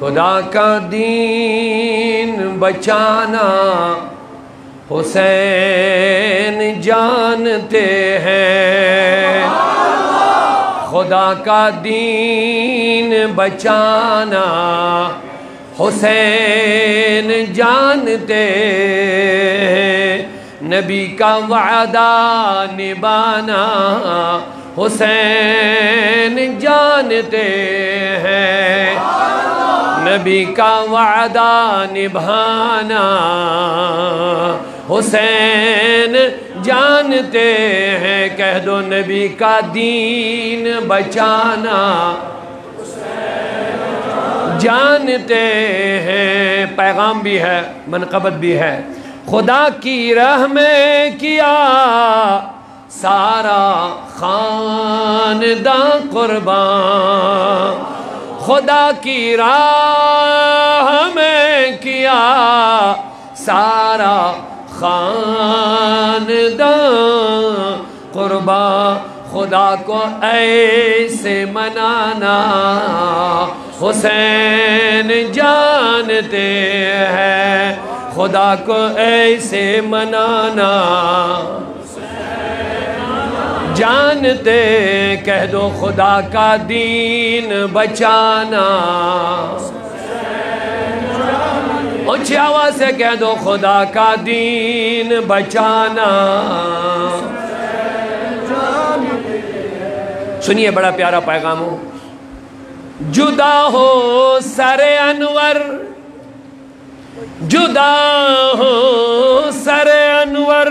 خدا کا دین بچانا حسین جانتے ہیں، خدا کا دین بچانا حسین جانتے ہیں، نبی کا وعدہ نبھانا حسین جانتے ہیں، نبی کا وعدہ نبھانا حسین جانتے ہیں، کہہ دو نبی کا دین بچانا جانتے ہیں۔ پیغام بھی ہے، منقبت بھی ہے، خدا کی راہ میں کیا سارا خاندان قربان، خدا کی راہ میں کیا سارا خاندان قربان، خدا کو ایسے منانا حسین جانتے ہیں، خدا کو ایسے منانا جانتے، کہہ دو خدا کا دین بچانا، اونچی آواز سے کہہ دو خدا کا دین بچانا۔ سنیے بڑا پیارا پیغام ہو، جدا ہو سر انور، جدا ہو سر انور،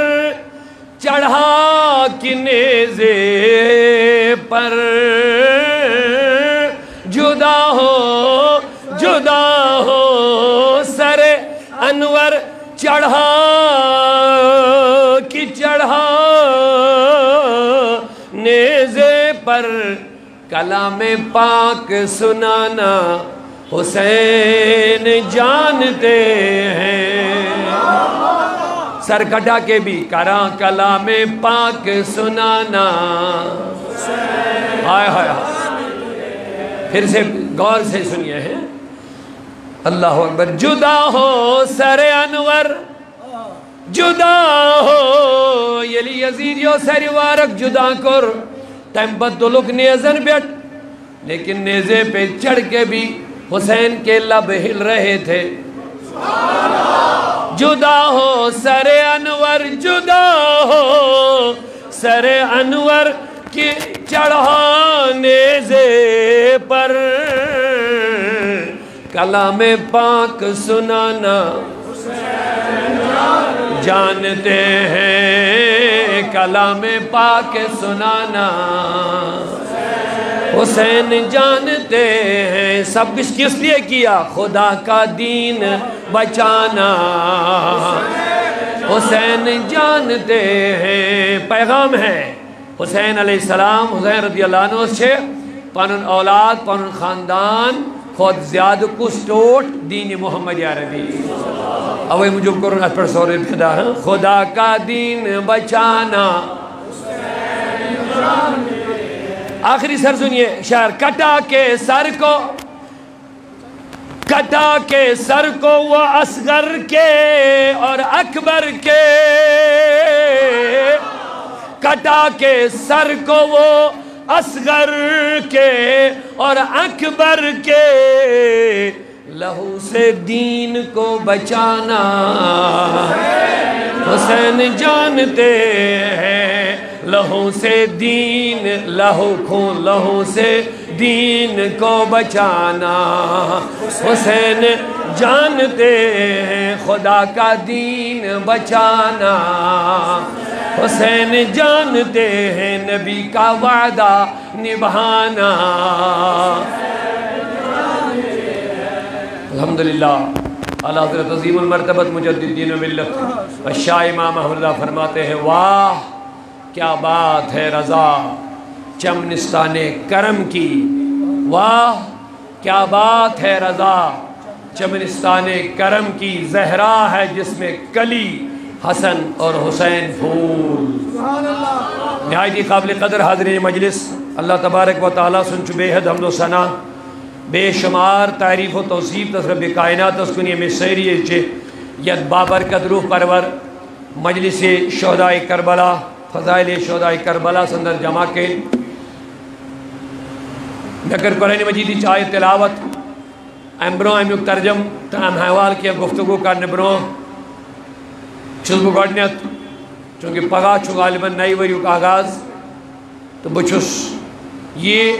چڑھا کی نیزے پر، جدا ہو سر انور، چڑھا نیزے پر، کلام پاک سنانا حسین جانتے ہیں، سر کٹا کے بھی کراں کلام پاک سنانا، ہائے ہائے پھر سے غور سے سنیے ہیں، اللہ اکبر، جدا ہو سر انور، جدا ہو یلی یزید یو سر وارک جدا کر، تیم بدلک نیزن بیٹ، لیکن نیزے پہ چڑھ کے بھی حسین کے لب ہل رہے تھے، جدا ہو سر انور، جدا ہو سر انور کی چڑھا نیزے پر، کلام پاک سنانا جانتے ہیں، کلام پاک سنانا حسین جانتے ہیں، سب کس لیے کیا؟ خدا کا دین بچانا حسین جانتے ہیں۔ پیغام ہے حسین علیہ السلام، حسین رضی اللہ عنہ سے پانن اولاد پانن خاندان خود زیادہ کسٹوٹ دین محمد عربی، اوے مجھے کرن اس پر سورہ ابتدا ہے، خدا کا دین بچانا، آخری سر سنیے شعر، کٹا کے سر کو، کٹا کے سر کو وہ اصغر کے اور اکبر کے، کٹا کے سر کو وہ اصغر کے اور اکبر کے، لہو سے دین کو بچانا حسین جانتے ہیں، لہو سے دین، لہو خون لہو سے دین کو بچانا حسین جانتے ہیں، خدا کا دین بچانا حسین جانتے ہیں، نبی کا وعدہ نبھانا۔ الحمدللہ اعلیٰ حضرت عظیم المرتبت مجدد دین و ملت شاہ امام احمد اللہ فرماتے ہیں، واہ کیا بات ہے رضا چمنستان کرم کی، واہ کیا بات ہے رضا چمنستان کرم کی، زہرا ہے جس میں کلی حسن اور حسین پھول۔ نہایت قابل قدر حاضرین مجلس، اللہ تبارک و تعالیٰ سن چو بے حد حمد و ثنا، بے شمار تعریف و توصیف تس رب کائنات اس کنی میں سیری چے ید بابرکت روح پرور مجلس شہداء کربلا فضائل شہداء کربلا سندر جمع کے نکر قرآن مجیدی چاہے تلاوت ام برو امیک ترجم ام حوال کیا گفتگو کرنے برو چھس بہ گۄڈنیٚتھ چونکہ پگہ چھُ غالباً نئی ؤریُک آغاز تو بہ چھُس یہ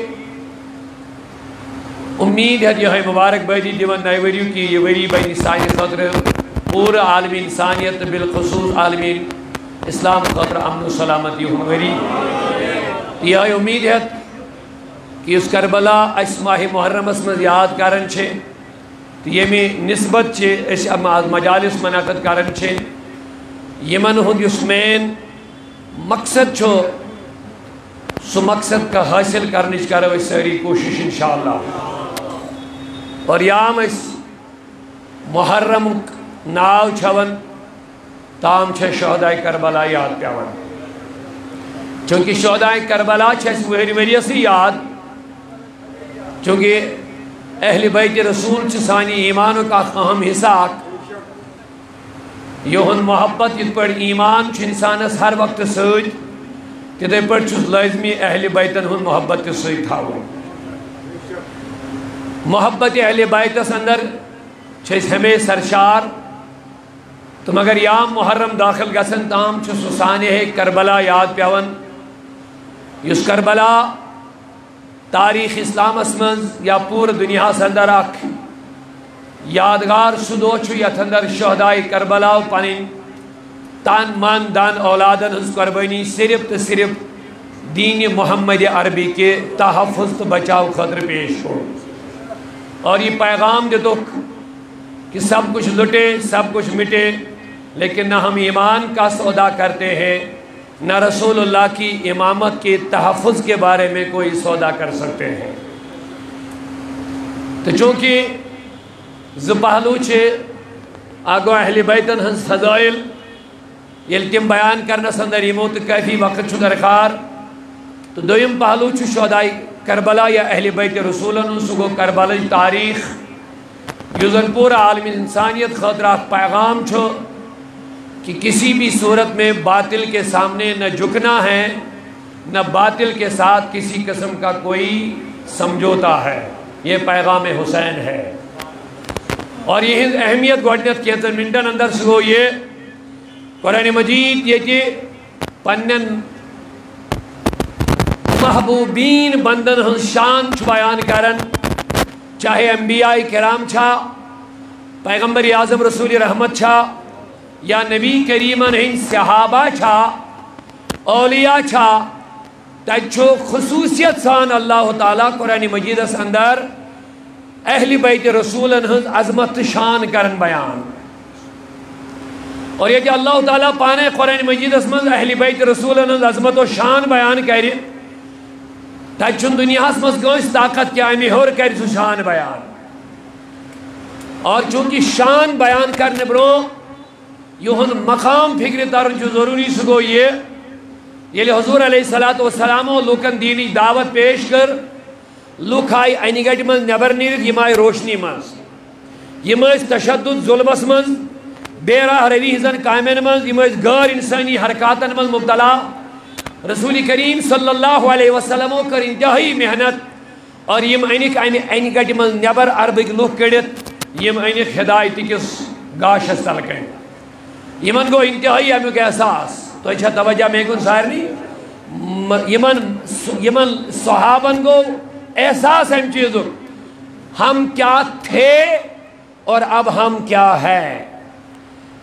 امید ہے یہ مبارک بادی دِوان نئی ؤریُک کہ یہ ؤری بنہِ سانہِ خٲطرٕ پوٗرٕ عالمی انسانیت تہٕ بالخصوص عالمی اسلام خٲطرٕ امن و سلامتی ہُنٛد ؤری یہ امید ہے کہ اس کربلا اس ماہ محرمس من یاد کران چھے تو یمی نسبت چھے اس مجالس منعقد کران چھے یمن ہند اس مین مقصد چھو سو مقصد کا حاصل کرنیچ کرو اس ساری کوشش انشاءاللہ اور یام اس محرم ناو چھون تام چھے شہداء کربلا یاد پیون چونکہ شہداء کربلا چھے اس وری سے یاد چونکہ اہل بیت رسول چھ سانی ایمانو کا اہم حصہ یہن محبت یت پر ایمان چھ انسانس ہر وقت سۭتۍ تِتھے پٲٹھۍ چھُس لازمی اہل بیتن ہن محبت تہِ سۭتۍ تھاوُن محبت اہل بیتس اندر چھِ أسۍ ہمیشہ سرشار تو مگر یام محرم داخل گژھن تام چھُ سُہ سانحہ کربلا یاد پیوان یُس کربلا تاریخ اسلامس من یا پور دنیا اندر اخ یادگار سہ دہ یت اندر شہداء کربلا پن تن من دن اولادن ہز قربانی صرف تو صرف دین محمد عربی کے تحفظ تو بچاؤ خاطر پیش ہو اور یہ پیغام دتک کہ سب کچھ لٹے سب کچھ مٹے لیکن نہ ہم ایمان کا سودا کرتے ہیں نہ رسول اللہ کی امامت کے تحفظ کے بارے میں کوئی سودا کر سکتے ہیں تو چونکہ پہلو چھے آگو اہل بیتن ہنس فضائل یل تم بیان کرنس اندر یمو تو کافی وقت چھو درکار تو دویم پہلو چھو شہداء کربلا یا اہل بیت رسولن سگو کربلا تاریخ یوزن پورا عالم انسانیت خاطر پیغام چھو کہ کسی بھی صورت میں باطل کے سامنے نہ جھکنا ہے نہ باطل کے ساتھ کسی قسم کا کوئی سمجھوتا ہے یہ پیغام حسین ہے اور یہ اہمیت گوڑنیت کینسر منٹن اندر سگو یہ قرآن مجید یہ کہ پنن محبوبین بندن ہن شان چھ بیان کرن چاہے انبیاء کرام چھا پیغمبر اعظم رسول رحمت چھا یا نبی کریمن ہند صحابہ چھا اولیاء چھا تجھو خصوصیت سان اللہ تعالیٰ قرآن مجید اس اندر اہل بیت رسولن ہند عظمت شان کرن بیان اور یہ کہ اللہ تعالیٰ پانے قرآن مجید اس من اہل بیت رسولن ہند عظمت و شان بیان کری تجھن دنیا اس مز گوش طاقت کیا امی ہور کری سو شان بیان اور چونکہ شان بیان کرنے برو یہن مقام فکر ترن جو ضروری سگو یہ حضور علیہ السلام و لوکن دینی دعوت پیش کر لوک آئی اینی گٹ من نبر نیرت یم آئی روشنی مز یم تشدد ظلمس مز بے راہ روی ہزن کامین مز یم غیر انسانی حرکاتن مز مبتلا رسول کریم صلی اللہ علیہ وسلم کر انتہائی محنت اور یم اینی گٹ من نبر عربک لوک کڑت یم اینک ہدایت کس گاشس تلکن یمن گو انتہائی امیک احساس تو اچھا توجہ میں کن سارنی یمن صحابن گو احساس ہم چیزوں ہم کیا تھے اور اب ہم کیا ہے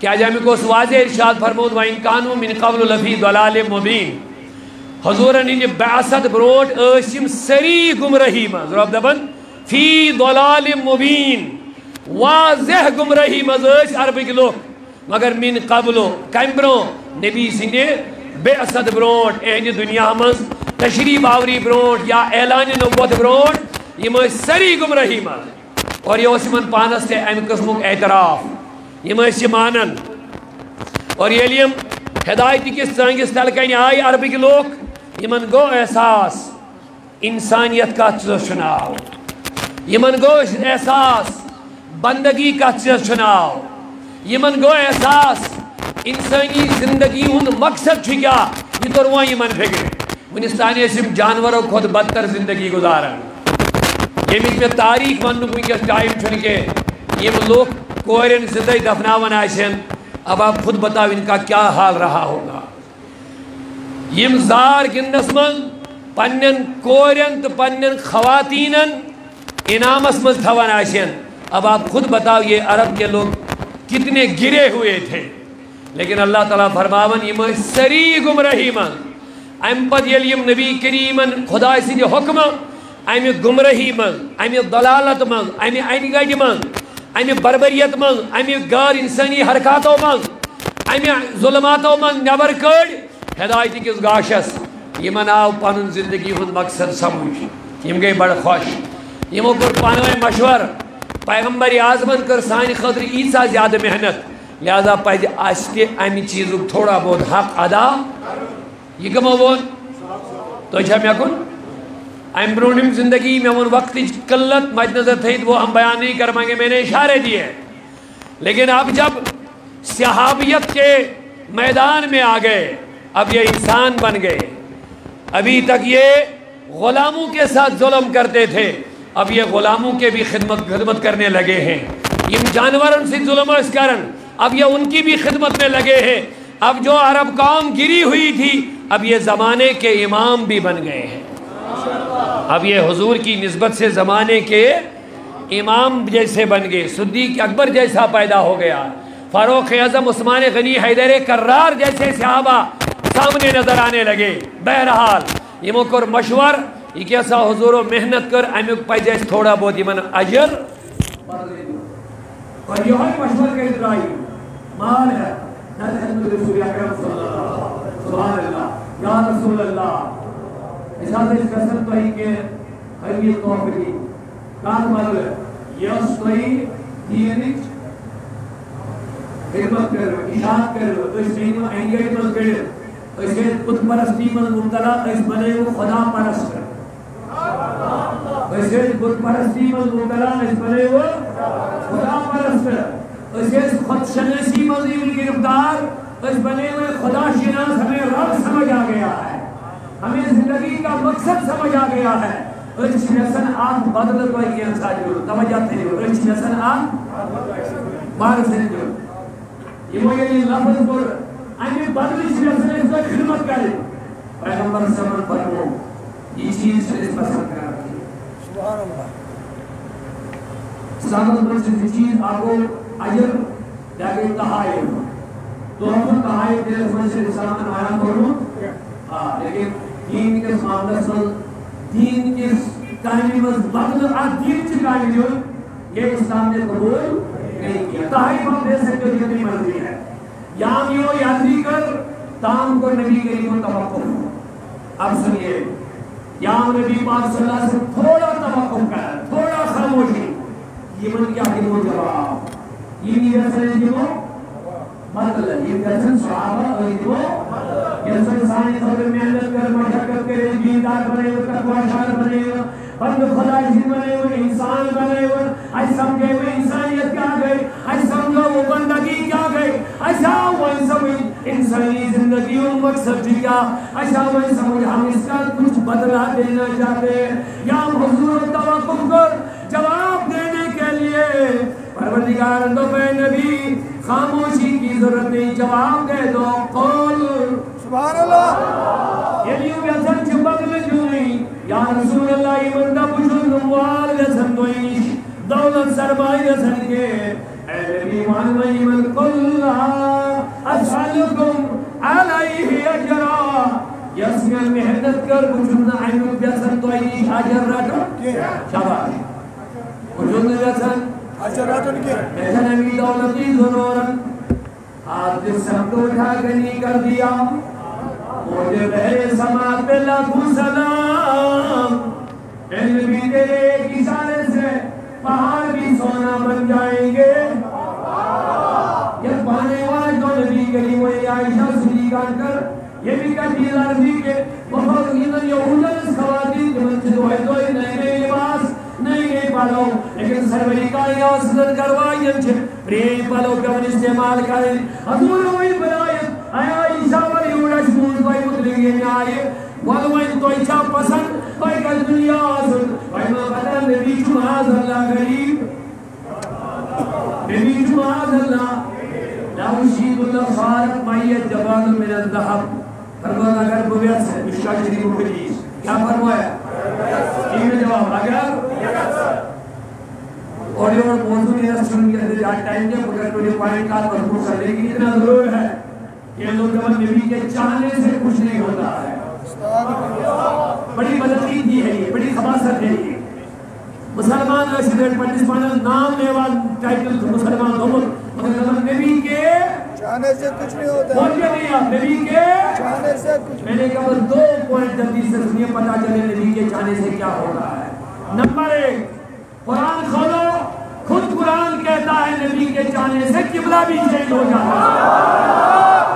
کیا جامع کو واضح ارشاد فرمود وَإِن كَانُوا مِن قَبْلُ لَفِي ضَلَالٍ مُبِينٍ حضورن ان بعثت بروٹ اشم سری گمرہی مز رب دبن فی ضلال مبین واضح گمرہی مز عربک لوگ مگر من قبلو کمبرو نبی سندے بعثت بروٹ اہد دنیا مز تشریف آوری بروٹ یا اعلان نبوت بروٹ یہ سری گمرہی مز اور یہ اسمن پانس تے ام قسمک اعتراف یہ مانن اور یہ لیم ہدایتی کس سنگس تلکن آئی عربک لوگ یمن گو احساس انسانیت کا چناؤ یمن گو احساس بندگی کت چیز چناو یمن گو احساس انسانی زندگی ہند مقصد کیا یہ ترو یمن فکر ونستان جانوروں خود بدتر زندگی گزارن یمیک میں تاریخ ون ونکس ٹائم چھ کہ یم لوگ کورن سدے دفناون آسن اب آپ خود بتاؤ ان کا کیا حال رہا ہوگا یم زار گندس من پنن کورن تو پنن خواتینن انعامس مز تھوان آسن اب آپ خود بتاؤ یہ عرب کے لوگ کتنے گرے ہوئے تھے لیکن اللہ تعالیٰ فرماون یم سری گمراہی من ام پت یل یم نبی کریمن خدا سند حکم امہ گمراہی من امہ ضلالت من امہ این گڈ من امہ بربریت من امہ غیر انسانی حرکاتو من امہ ظلماتو من نبر کڑ ہدایت کس گاشس یمن آو پن زندگی ہند مقصد سمجھ یم گئی بڑ خوش یمو کور پانوے مشور پیغمبر اعظمن کر سان خاطر ایسا زیادہ محنت لہذا پہ آسہ امہ چیز تھوڑا بہت حق ادا یہ کمو وون تو مے کن ام برونم زندگی میں وون وقت قلت مد نظر تھیت وہ ہم بیان نہیں کر پائیں گے میں نے اشارے دیے لیکن اب جب صحابیت کے میدان میں آ گئے اب یہ انسان بن گئے ابھی تک یہ غلاموں کے ساتھ ظلم کرتے تھے اب یہ غلاموں کے بھی خدمت کرنے لگے ہیں ان جانوروں سے ظلم اس کارن اب یہ ان کی بھی خدمت میں لگے ہیں اب جو عرب قوم گری ہوئی تھی اب یہ زمانے کے امام بھی بن گئے ہیں اب یہ حضور کی نسبت سے زمانے کے امام جیسے بن گئے صدیق اکبر جیسا پیدا ہو گیا فاروق اعظم عثمان غنی حیدر کرار جیسے صحابہ سامنے نظر آنے لگے بہرحال یمو کر مشور یہ کیسا حضور و محنت کر امیک پہ جیس تھوڑا بہت یمن اجر اور یہ مشور کے ادرائی مال ہے رسول اکرم صلی اللہ علیہ وسلم سبحان اللہ یا رسول اللہ اجازت قسم تو ہی کہ خیلی توفیقی کار مال یس تو ہی دینک خدمت کرو اشاعت کرو تو اس میں انگیجمنٹ کرو اسے بت پرستی میں مبتلا اس بنے وہ خدا پرست اسے بت پرستی میں مبتلا اس بنے وہ خدا پرست اسے خود شناسی میں گرفتار اس بنے ہوئے خدا شناس ہمیں رب سمجھ آ گیا ہے ہمیں زندگی کا مقصد سمجھ آ گیا ہے اس نسل آن بدل کوئی کیا ساجو توجہ تھے اس نسل آن بار سے جو یہ وہ یہ لفظ پر آئیں بدل اس نسل اس کو خدمت کرے پیغمبر سمن فرمو یہ چیز سے اس پسند کر رہی ہے سبحان اللہ سامن پر سے چیز آپ کو اجر جاگے تحائف تو ہم تحائف دے رسول سے سامن آیا کروں لیکن دین کے معاملہ سے دین کے کہانی میں بدل دین سے کہانی جو یہ اسلام نے قبول نہیں کیا تحائف ہم دے سکتے ہیں جتنی مرضی ہے یامیو یادری کر تام کو نبی کریم توقف اب سنیے یام نبی پاک صلی اللہ علیہ وسلم تھوڑا توقف کر تھوڑا خاموشی یہ من کیا کہ وہ جواب یہ نہیں رسل جو مطلب یہ رسل صحابہ اور یہ رسل سانی طور محنت کر مشاکت کرے دیندار بنے ہوئے تقواشار بنے ہوئے بند خدا جن بنے ہوئے انسان بنے ہوئے آج سمجھے ہوئے انسانیت کیا گئے آج سمجھو وہ بندگی کیا گئے ایسا وہ انسانی زندگی و مقصد کیا ایسا وہ سمجھ ہم اس کا کچھ بدلہ دینا چاہتے ہیں یا حضور توقف کر جواب دینے کے لیے پروردگار دو بے نبی خاموشی کی ضرورت نہیں جواب دے دو قول سبحان اللہ یہ لیو بیسن چپک میں جو نہیں یا رسول اللہ یہ بندہ پچھل نموال بیسن دوئی دولت سرمائی بیسن کے اے نبی مانوی من کلہ اسحلکم علیہ اجرا یسمل محنت کر پچھلنا عینو بیسن دوئی اجر رٹو شاباش پچھلنا بیسن اجر رٹو کے بیسن امی دولتی ضرورن ہاتھ سب کو اٹھا گنی کر دیا مجھے بہرے سماعت پہ لاکھوں سلام علم بھی تیرے ایک اشارے سے پہاڑ بھی سونا بن جائیں گے یہ پانے والا جو نبی کریم و عائشہ صدیقان کر یہ بھی کہتی لرزی کے بہت انہوں یہودن اس خواتین کے منچ دوئے نئے نئے لباس نئے نئے بالوں بنائیں آسلن کروائیں چھے پرین پلو کمن استعمال کریں حضور ہوئی بنائیں آیا عیسیٰ ولی اوڑش مون بائی مطلقین آئے والوائن تو ایچا پسند بائی کل دنیا آسل بائی ماں پتہ نبی چو معاذ اللہ غریب نبی چو معاذ اللہ لاؤ شید اللہ خارق مائیت جبال من الذہب فرمانا اگر بویت سے مشکا شریف و حدیث کیا فرمایا ٹھیک میں جواب اگر اور یہ موضوع میرا سن کے اندر جہاں ٹائم کے مگر تو یہ پوائنٹ کا مضبوط کر لیکن اتنا ضرور ہے کہ لوگ جب نبی کے چاہنے سے کچھ نہیں ہوتا ہے بڑی بدقید یہ ہے یہ بڑی خباثت ہے یہ مسلمان رشید پاکستان نام لیوا ٹائٹل مسلمان دھومت مگر نبی کے چاہنے سے کچھ نہیں ہوتا ہے نبی کے چاہنے سے کچھ میں نے کہا 2 پوائنٹ جلدی سے سنیے پتا چلے نبی کے چاہنے سے کیا ہو رہا ہے نمبر 1 قرآن کھولو خود قرآن کہتا ہے نبی کے چاہنے سے قبلہ بھی چینج ہو جاتا ہے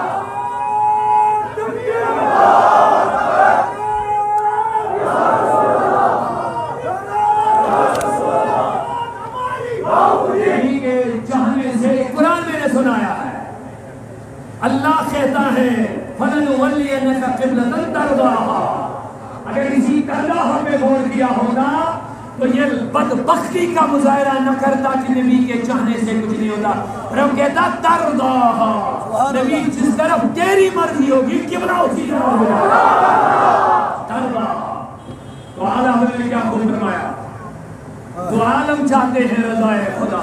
نبی کے چاہنے سے قرآن میں نے سنایا ہے اللہ کہتا ہے فَلَنُوَلِّيَنَّكَ قِبْلَةً تَرْضَاهَا اگر اسی طرح پہ غور کیا ہوگا تو یہ بدبختی کا مظاہرہ نہ کرتا کہ نبی کے چاہنے سے کچھ نہیں ہوتا رب کہتا ترضاها نبی جس طرف تیری مرضی ہوگی قبلہ اسی طرح ہوگا ترضاها تو اعلیٰ حضرت نے کیا خوب فرمایا تو عالم چاہتے ہیں رضائے خدا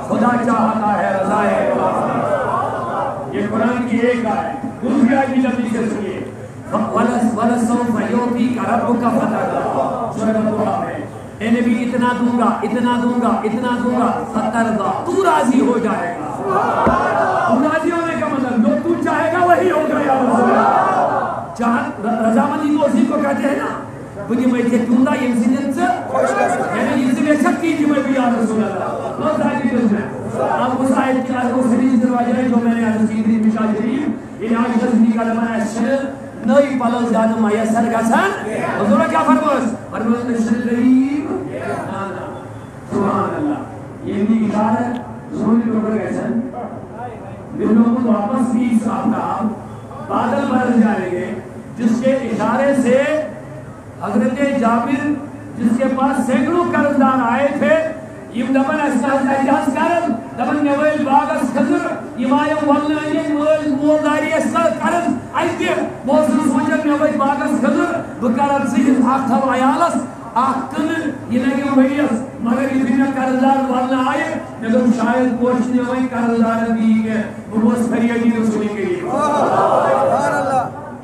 خدا چاہتا ہے رضائے خدا یہ قرآن کی ایک آئے دوسری آئے کی جلدی سے سنیے وَلَسَوْفَ يُعْطِيكَ رَبُّكَ فَتَرْضَىٰ سورۃ الضحیٰ میں اے نبی اتنا دوں گا اتنا دوں گا اتنا دوں گا فَتَرْضَىٰ تو راضی ہو جائے گا تو راضی ہونے کا مطلب جو تو چاہے گا وہی ہوگا یا رسول اللہ رضامندی کو اسی کو کہتے ہیں نا بجی میں دوں گا یہ زندت سے یعنی یہ سے بے شک کی میں بھی یا رسول اللہ بہت ساری چیز ہے آپ اس آیت کی آیت کو حدیث دروازہ ہے جو میں نے عرض کی تھی مشاہ شریف یہ آج تصدیق کا لمحہ شر نئی پلو زیادہ میسر گسن حضور کیا فرماس فرماس نشر قریب سبحان اللہ یہ بھی اشارہ زوری ٹوٹر گسن دنوں کو واپس 20 آفتاب بادل برس جائیں گے جس کے اشارے سے حضرت جابر جس کے پاس سینکڑوں قرضدار آئے تھے یم دبن اجاز کرن دبن نویل باغس خضر یمایم والنائن مولداری اسکر کرن ایتے موسن سوچن نویل باغس خضر بکرن سیز آختو عیالس آختن یہ لگے ویس مگر یہ دنیا قرضدار والنا آئے نگر شاید پوچھ نویل قرضدار دی گئے بروس فریادی رسولی کے لیے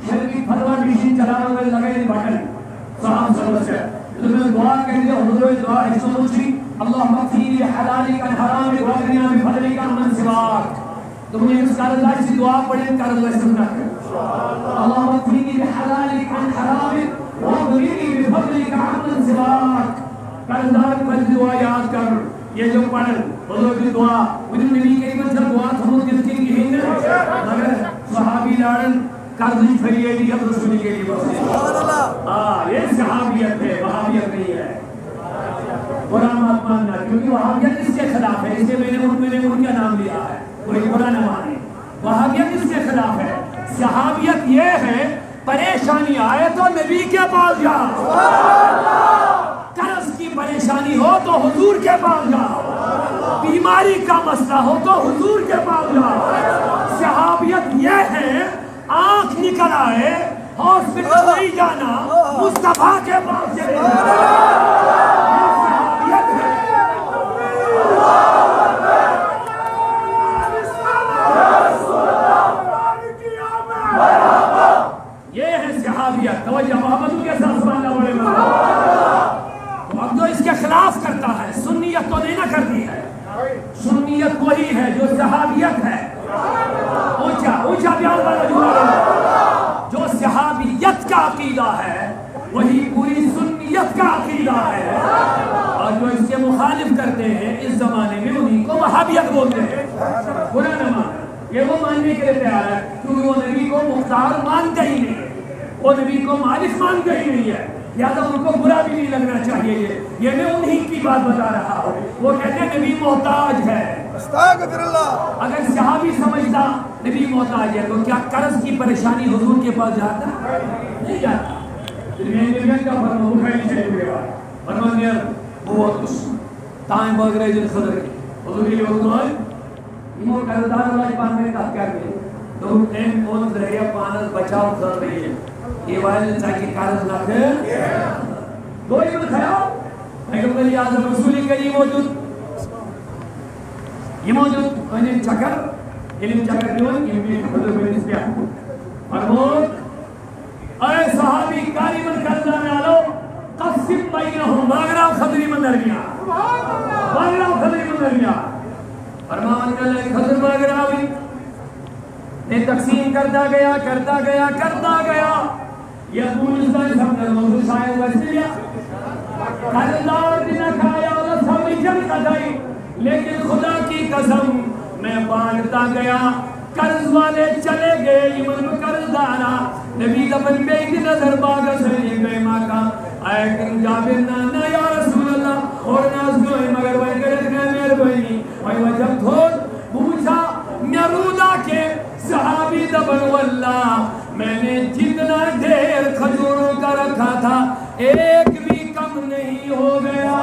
شرکی فرما بیشی چلانا میں لگے بٹن صاحب صلوہ سے تمہیں دعا کہتے ہیں حضور دعا حسن مجھری اللہم اغفیر حلالک عن حرامک واغننا بفضلک عن من سواک تمہیں اس قرضدار سے دعا پڑھیں قرضدار سننا کریں اللہم اغفیر حلالک عن حرامک واغننا بفضلک عن من سواک قرضدار پر دعا یاد کر یہ جو پڑھن حضور کی دعا ودن نبی کریم جب دعا تھمت جس کی ہند مگر صحابی لارن قرضی فریادی اب رسولی کے لیے بسے یہ صحابیت ہے وہابیت نہیں ہے برا مات ماننا کیونکہ وہابیت اس کے خلاف ہے اس سے میں نے ان کا نام لیا ہے کوئی برا نہ مانے وہابیت اس کے خلاف ہے صحابیت یہ ہے پریشانی آئے تو نبی کے پاس جا قرض کی پریشانی ہو تو حضور کے پاس جا بیماری کا مسئلہ ہو تو حضور کے پاس جا صحابیت یہ ہے آنکھ نکل آئے ہاسپٹل نہیں جانا مصطفیٰ کے پاس چلے یہ صحابیت ہے یہ ہے صحابیت توجہ محمدوں کے ساتھ سبحان اللہ بڑے تو اب جو اس کے خلاف کرتا ہے سنیت تو نہیں نہ کرتی ہے سنیت وہی ہے جو صحابیت ہے اونچا بیان والا جو صحابیت کا عقیدہ ہے وہی پوری سنیت کا عقیدہ ہے اور جو اس کے مخالف کرتے ہیں اس زمانے میں انہیں کو وہابیت بولتے ہیں برا نہ مان یہ وہ ماننے کے لیے تیار ہے کیونکہ وہ نبی کو مختار مانتے ہی نہیں ہے وہ نبی کو مالک مانتے ہی نہیں ہے لہٰذا ان کو برا بھی نہیں لگنا چاہیے. یہ میں انہی کی بات بتا رہا ہوں. وہ کہتے ہیں نبی محتاج ہے. استغفر اللہ. اگر صحابی سمجھتا نبی محتاج ہے تو کیا قرض کی پریشانی حضور کے پاس جاتا؟ نہیں جاتا. فرمانیار بہت کچھ تائیں باگ رہے جن خضر کی حضور کے لیے وقت ہوئے امور قرضدار اللہ پاس میں کہا کیا کرے تو این اون رہے پانس بچاؤ کر رہی ہے. یہ وائل چاہیے قرض نہ کرے دو ابن خیال پیغمبر اعظم رسول کریم موجود انہیں چکر علم چکر دیون یہ حضور بن اسبیع فرمود اے صحابی قریباً قرضہ میں آلو قسم بینہم باگراو خضری من درمیان باگراو خضری من درمیان فرمان کل ایک خضر باگراوی نے تقسیم کرتا گیا یہ افغانستان سمجھر موضوع شاید وسیلیا قرضدار دینا کھایا اللہ سبھی جن قدائی لیکن خدا کی قسم میں بانٹتا گیا قرض والے چلے گئے ایمن قرض دارا نبی دفن بے کی نظر باغ سے لے گئے ماں کا آئے کہ جابر نانا یا رسول اللہ اور ناز گوئے مگر وہی کرت گئے میر گوئنی وہی وجب تھوڑ پوچھا میرودا کے صحابی دفن واللہ میں نے جتنا دیر کھجوروں کا رکھا تھا ایک بھی کم نہیں ہو گیا.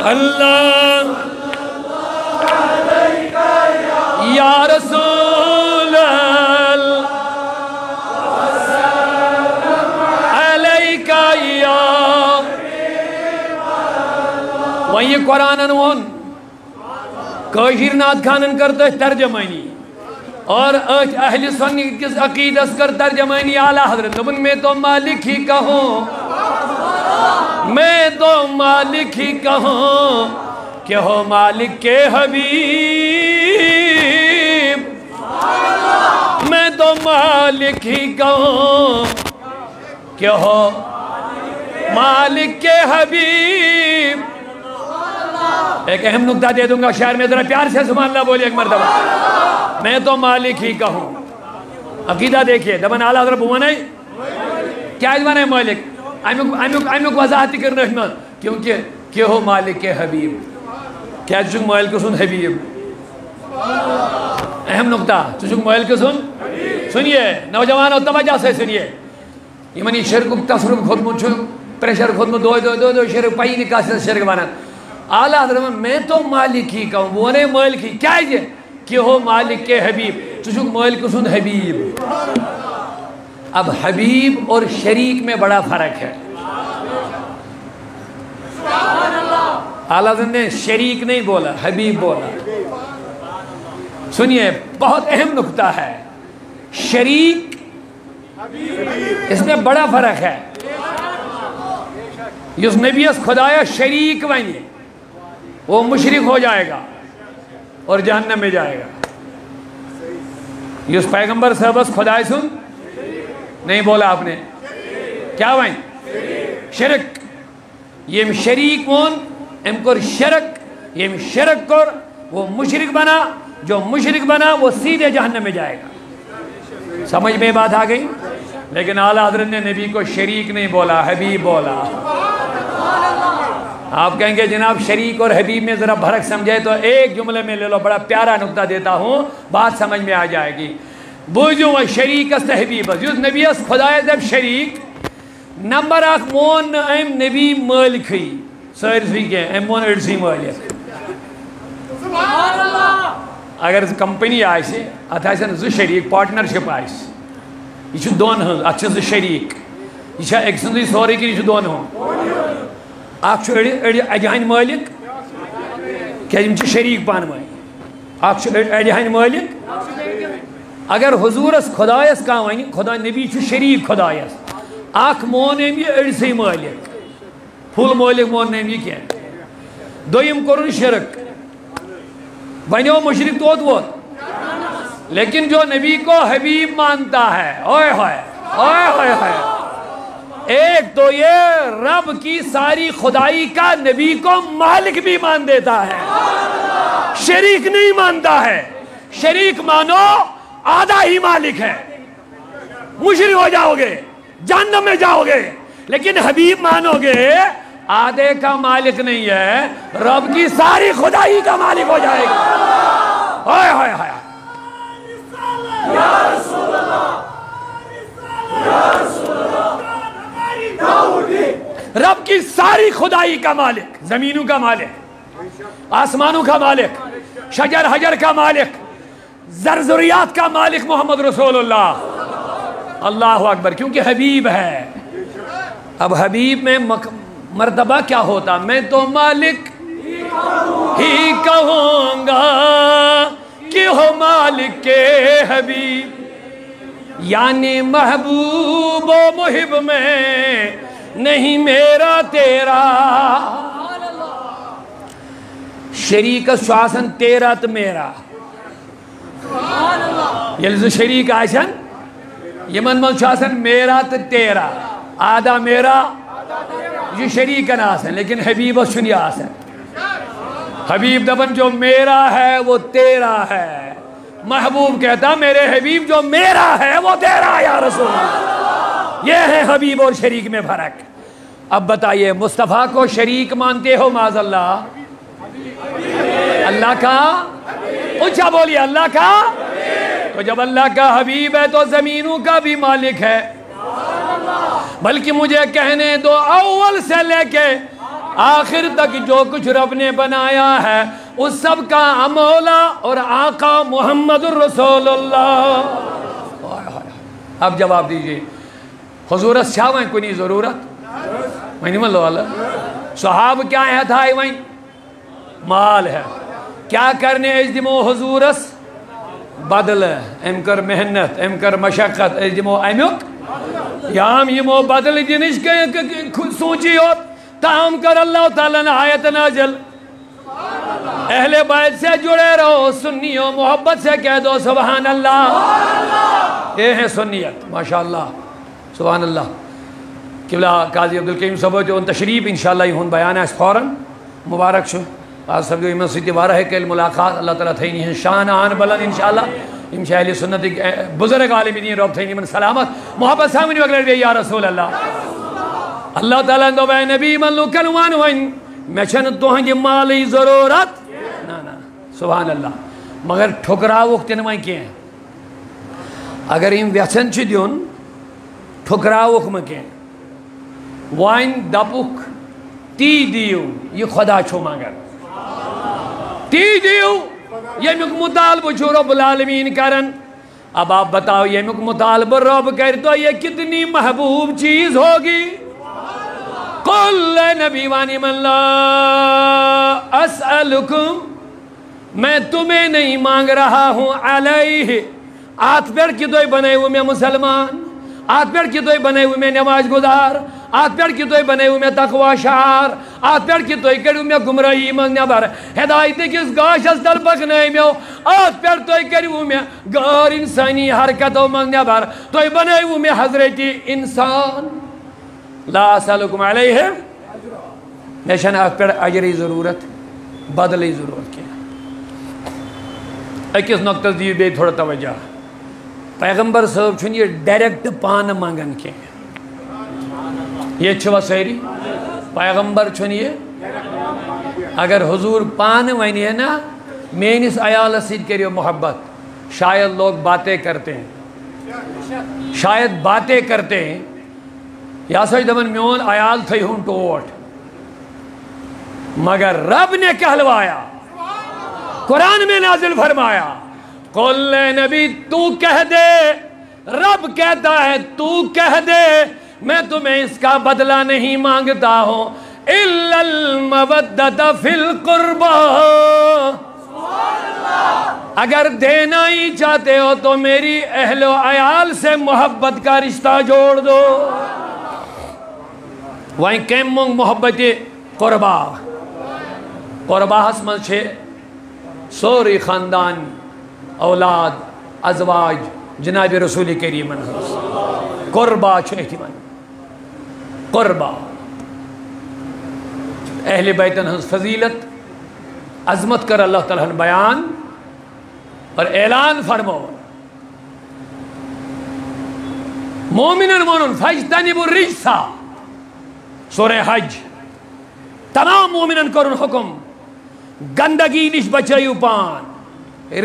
اللہ یا رسول علیکہ یا وہیں یہ قرآن انہوں کاشر نات خانن کرتا ہے ترجمانی اور اہل سنت کس عقیدت کر ترجمانی اعلیٰ حضرت ابن میں تو مالک ہی کہوں میں تو مالک ہی کہوں کہ ہو مالک کے حبیب میں تو مالک ہی کہوں کہ ہو مالک کے حبیب. ایک اہم نکتہ دے دوں گا شاعر میں ذرا پیار سے سبحان اللہ بولی ایک مرتبہ. میں تو مالک ہی کہوں عقیدہ دیکھئے دبن اعلیٰ حضرت بوانے کیا ازمان ہے مالک امیک وضاحتی کرنا ہے کیونکہ کہ ہو مالک کے حبیب کیا چونکہ مالک کے سن حبیب اہم نکتہ چونکہ مالک کے سن سنیے نوجوانوں توجہ سے سنیے یہ منی شرک تصرف خود مجھو پریشر خود میں دو شرک پائی نکاح سے شرک بانت اعلیٰ حضرت میں تو مالک ہی کہوں وہ نے مالک ہی کیا ہے کہ ہو مالک کے حبیب چونکہ مالک کے سن حبیب. اب حبیب اور شریک میں بڑا فرق ہے. اعلیٰ حضرت نے شریک نہیں بولا حبیب بولا. سنیے بہت اہم نکتہ ہے شریک اس میں بڑا فرق ہے. اس نبی اس خدایا شریک بنی وہ مشرک ہو جائے گا اور جہنم میں جائے گا. اس پیغمبر صاحب اس خدای سن نہیں بولا آپ نے کیا بھائی شرک یہ شریک مون ام کر شرک یہ شرک کر وہ مشرک بنا جو مشرک بنا وہ سیدھے جہنم میں جائے گا. سمجھ میں بات آ گئی. لیکن اعلیٰ حضرت نے نبی کو شریک نہیں بولا حبیب بولا. آپ کہیں گے جناب شریک اور حبیب میں ذرا فرق سمجھے تو ایک جملے میں لے لو بڑا پیارا نکتہ دیتا ہوں بات سمجھ میں آ جائے گی. بوجھو شریک است حبیب است یوز نبی است خدای دب شریک نمبر اخ مون ام نبی مالکی سرزی کے ام مون ارزی مالک اگر کمپنی آئیسے ات آئیسن زٕ شریک پارٹنرشپ آئیس یہ دون ہن ات زٕ شریک یہ ایک سندی سوری کہ یہ دون ہن اخ اڑ اجہن مالک کہ یم شریک پان ون اخ اجہن مالک اگر حضورس خدایس کان ون خدا نبی شریک خدایس اخ مون یہ اڑسے مالک پھول مالک مون یہ کی دویم کرن شرک بنو مشرک توت ووت لیکن جو نبی کو حبیب مانتا ہے اوئے ہوئے اوئے ہوئے ہوئے ایک تو یہ رب کی ساری خدائی کا نبی کو مالک بھی مان دیتا ہے شریک نہیں مانتا ہے شریک مانو آدھا ہی مالک ہے مشرک ہو جاؤ گے جہنم میں جاؤ گے لیکن حبیب مانو گے آدھے کا مالک نہیں ہے رب کی ساری خدائی کا مالک ہو جائے گا ہوئے ہوئے ہوئے یا رسول اللہ یا رسول اللہ رب کی ساری خدائی کا مالک زمینوں کا مالک آسمانوں کا مالک شجر حجر کا مالک زرزریات کا مالک محمد رسول اللہ اللہ اکبر کیونکہ حبیب ہے اب حبیب میں مرتبہ کیا ہوتا میں تو مالک ہی کہوں گا کہ ہو مالک کے حبیب یعنی محبوب و محب میں نہیں میرا تیرا شریک شاسن تیرا تو میرا یل شریک آسن یمن من شاسن میرا تو تیرا آدھا میرا یہ شریکن آسن لیکن حبیب سنی آسن حبیب دبن جو میرا ہے وہ تیرا ہے محبوب کہتا میرے حبیب جو میرا ہے وہ تیرا یا رسول اللہ یہ ہے حبیب اور شریک میں فرق اب بتائیے مصطفیٰ کو شریک مانتے ہو معاذ اللہ اللہ کا اونچا بولیے اللہ کا تو جب اللہ کا حبیب ہے تو زمینوں کا بھی مالک ہے بلکہ مجھے کہنے دو اول سے لے کے آخر تک جو کچھ رب نے بنایا ہے اس سب کا مولا اور آقا محمد الرسول اللہ اب جواب دیجئے حضورت شاوائیں کنی ضرورت وہیں ملو اللہ صحاب کیا ہے تھا وہیں مال ہے کیا کرنے اجدمو حضورس بدل ام کر محنت ام کر مشقت اجدمو امیک یام یمو بدل جنش کے سوچی ہو تاہم کر اللہ تعالیٰ نے آیت نازل اہل بیت سے جڑے رہو سنیوں محبت سے کہہ دو سبحان اللہ یہ ہے سنیت ماشاءاللہ سبحان اللہ قبلہ قاضی عبدالکریم صاحب جو ان تشریف انشاءاللہ یہ بیان ہے اس فوراً مبارک شو آج سب جو ایمان سیدی بارہ ہے کہ ملاقات اللہ تعالیٰ تھینی ہے شان آن بلند انشاءاللہ امشاء اہل سنت بزرگ عالمی دین رب تھینی من سلامت محبت سامنی وقلر بھی یا رسول اللہ اللہ تعالیٰ دو بے نبی من لکن وان وان میں چھن تو ہنگی مالی ضرورت نا نا سبحان اللہ مگر ٹھکرا وقت نمائی کیا ہیں اگر ان ویسن چی دیون ٹھکرا وقت مکیں وائن دپک تی دیو یہ خدا چھو مانگر تی دیو یہ مک مطالب چھو رب العالمین کرن اب آپ بتاؤ یہ مک مطالب رب کر تو یہ کتنی محبوب چیز ہوگی قل نبی وانی من لا اسألکم میں تمہیں نہیں مانگ رہا ہوں علیہ آت پر کی دوئی بنے ہوئے میں مسلمان آت پر کی دوئی بنے ہوئے میں نماز گزار آت پر کی دوئی بنے ہوئے میں تقوی شعار آت پر کی دوئی کری ہوئے میں گمراہی منگنے بار ہدایتی کس گاش اس در بکنے میں آت پر دوئی کری ہوئے میں غیر انسانی حرکتوں منگنے بار دوئی بنے ہوئے میں حضرتی انسان لا اسألکم علیہ نیشن آت پر اجری ضرورت بدلی ضرورت کیا ایک اس نقطہ دیو بے تھوڑا توجہ پیغمبر صاحب چھن یہ ڈیریکٹ پان مانگن کے یہ چھوا سہری پیغمبر چھن یہ اگر حضور پان وینی ہے نا مینس عیال سید کریو محبت شاید لوگ باتیں کرتے ہیں شاید باتیں کرتے ہیں یا سوچ دمن میون عیال تھی ہوں ٹوٹ مگر رب نے کہلوایا قرآن میں نازل فرمایا قل اے نبی تو کہہ دے، رب کہتا ہے تو کہہ دے میں تمہیں اس کا بدلہ نہیں مانگتا ہوں الا المودۃ فی القربى، اگر دینا ہی چاہتے ہو تو میری اہل و عیال سے محبت کا رشتہ جوڑ دو۔ وہیں کیم مونگ محبت قربا، قربا ہسمن چھے سوری خاندان اولاد ازواج جناب رسول کریم قربا چھے احتمال قربا اہل بیتن ہنس فضیلت عظمت کر اللہ تعالیٰ بیان اور اعلان فرمو مومنن مونن فاجتنبوا الرجس، سورہ حج تمام مومنن کرن حکم گندگی نش بچائیو پان،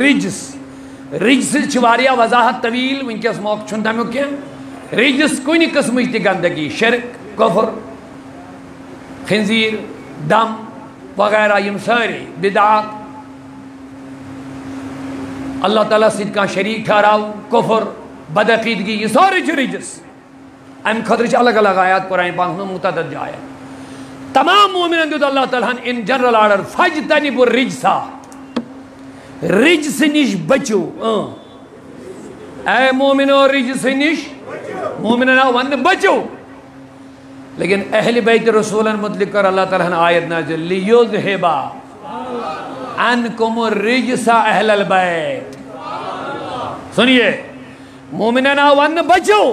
رجس رجس چواریا وضاحت طویل ونکس موقع چھن تمیو کیا رجس کوئی نہیں قسم تی گندگی، شرک، کفر، خنزیر، دم وغیرہ یم ساری بدعات، اللہ تعالیٰ سید کا شریک ٹھہراؤ، کفر، بدعقیدگی، یہ سارے چھو رجس ام خطرچ الگ الگ آیات قرآن پاک میں متعدد جائے تمام مومنین دیتا اللہ تعالیٰ ان جنرل آرڈر فاجتنبوا الرجس، رجس نش بچو، اے مومنو رجس نش مومنین ون بچو، لیکن اہل بیت رسولن متعلق کر اللہ تعالیٰ نے آیت نازل لیذھب عنکم الرجس اہل البیت، سنیے مومنین ون بچو